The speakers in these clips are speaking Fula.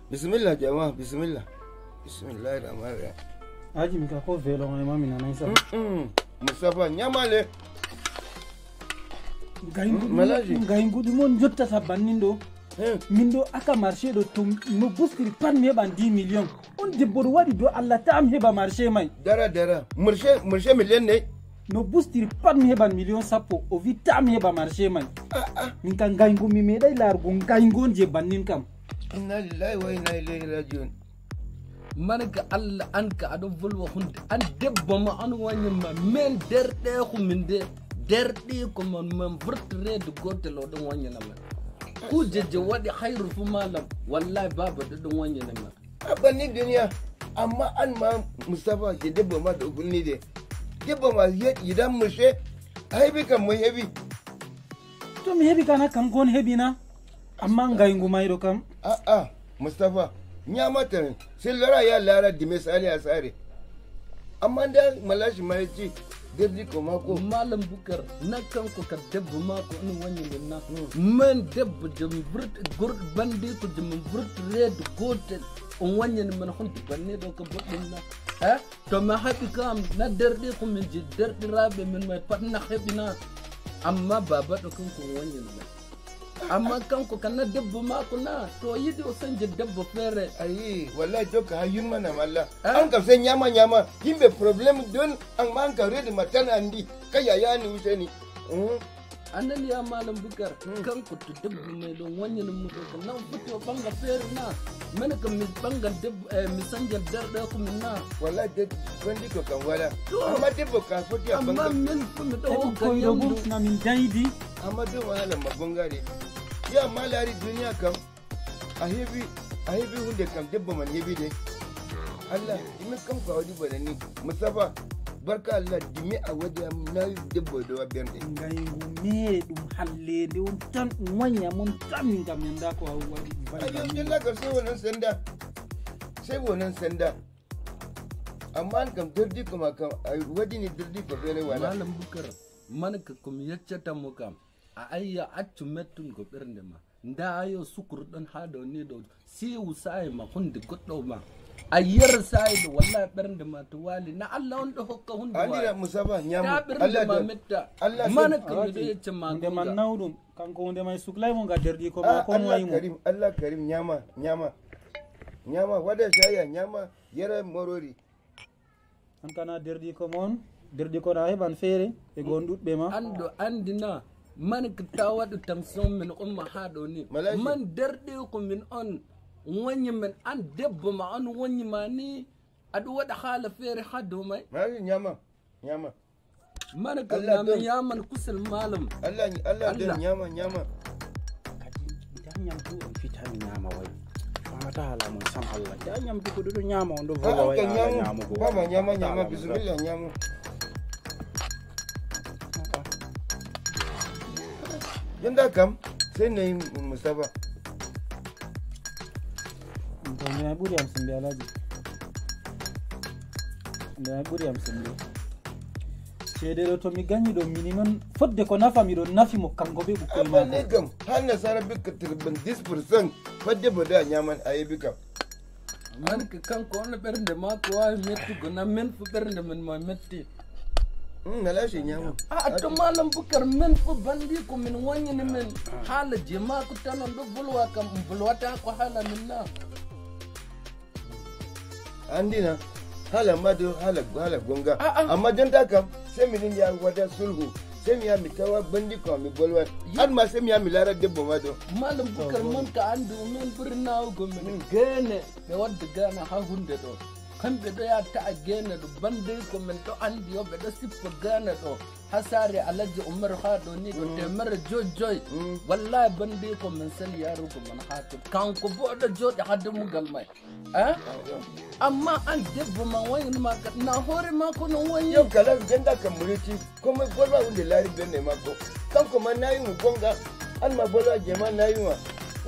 بسم الله جماعة بسم الله بسم الله الرحمن الرحيم aji mika ko velo ngai mami na naisa Mustafa nyamale gaingu du mon jotta sabannindo mindo aka marché do tum no buskiri pan me ban 10 millions on debbo wadi do Allah ta am heba marché mai dara marché million ne no buskiri pan me ban million sappo o vi ta am heba marché mai min kan gaingu mi me dai largo gaingu je bannin kam inna lillahi wa inna ilaihi rajiun manaka Allah anka ado volwa hunde an debbo ma an wanyama men derde ko minde derdi ko man vurtre de gotel o don wanyana ma ku jeje wadi khairu fu malam wallahi baba da don wanyana ma abani duniya amma an ma Mustafa ke debbo ma da gunni de debbo ma idan mushe haibi kan mu hebi to mi hebi kana kan gon hebi na amma gaingu mai do kam Mustafa nyamata sai lara ya lara di misali asare amma da malashi mai ci dabdi ko mako malam bukar na kan ko ka dabbu mako in wani na man dabbu jam vurt gur bandi ko jam vurt red gotel on wani man hunti banne do ka bodin na to ma habi kam na darde ko min ji darde rabe min mai patna habina amma baba do kan ko wani na amma kanko kana dabbo mako na to yidi o sanje dabbo fere ayi wallahi joka hayun mana malla an ka sai nyama himbe problem don an man ka redi matan andi kaya ya ni useni anan ya malam bukar kanko to dabbo mai don wanyan mu ko nan fito banga fere na men ka mi banga dabbo mi sanje darda ko min na wallahi de gondi ko kan wala amma dabbo ka foti banga amma men ko mi do ko yobu na min daidi amma do wala mabongare ya malari duniya kam a hebi hunde kam debbo man hebi de Allah dimi kam ko wadi banani Mustafa barka Allah dimi a wadi na debbo do wabende ngai me dum halle de on tan wanya mun tan min kam nda ko wadi alhamdulillah ka sai wannan sanda amma kam dirdi kuma kam wadi ni dirdi ko bere wala malam bukar man ka kum yaccata mu kam a ayya accu mettun go bernde ma nda ayo sukur don hado ni do si usai ma hunde goddo ma ayyar sai do wallahi bernde ma to wali na Allah on do hokka hunde wa andira musaba nyamu Allah ma metta man ka do yacce ma de man nawdum kanko hunde mai suklay mo ga derdi ko ma ko wayi mo Allah karim nyama wada shaya nyama yara morori an kana derdi ko mon derdi ko da heban fere e gondudbe ma ando andina man ka wadu tamson min umma hado ni man darde ko min on wonyi men an debbo ma an wonyi ma ni adu wada hala fere hado mai mari nyama man ka na yaman kusal malam Allah da nyama idan nyam tu fitani nyama wai mata hala mun san Allah idan nyam tu kudu nyama on do voga wai nyama go baba nyama bismillah nyama yanda kam sai na yi Mustafa to ne buri am sun biya laji da buri am sun biya cede to mi ganyi do minimum fodde ko nafa mi do nafi mo kango be bu ko ma ne kam har na sara bi ka tirban 10% fodde boda nyaman ayi kam man ka kanko on bernde ma ko wa metti go na men fu bernde men ma metti na lashe nyamu to malam bukar men fu bandi ko min wani ni men hala jema ku tanon do bulwa kam bulwata ko hala minna andina hala madu hala gonga amma dan ta kam sai min ya wada sulhu sai mi ya mitawa bandi ko mi bolwa har ma sai mi ya milara debbo mado malam bukar man ka andu men burna go men gene be wadda gana ha hunde do kamɓe ɗo yatta a gene ɗo bande ko min ɗo andi yo ɓe ɗo sippa gane ɗo hasare alaji umar ha ɗo ni ɗo temere joyi wallahi bande ko min sali yarugo man ha to kanko bo ɗo joɗi ha dammugal may amma an debbo ma wayni ma na hoore ma ko non woni yo kala jenda kam muliti ko mo bolwa hunde laari benne makko kanko man nayi mu gonga an ma bolwa jema nayi ma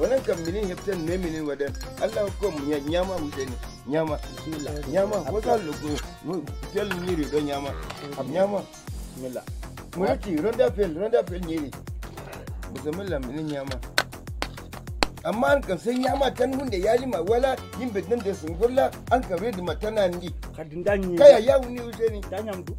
wannan kam minin heften ne minin wadan Allah ko mu nyama mu deni nyama bismillah nyama wata lugu fel nyiri do nyama bismillah mulati ronda fel nyiri bismillah minin nyama amma an kan san yama tan hunde yalima wala yimbe nan da sun golla an kan redi matana ndi kadin danyi kaya ya wuni useni danyam du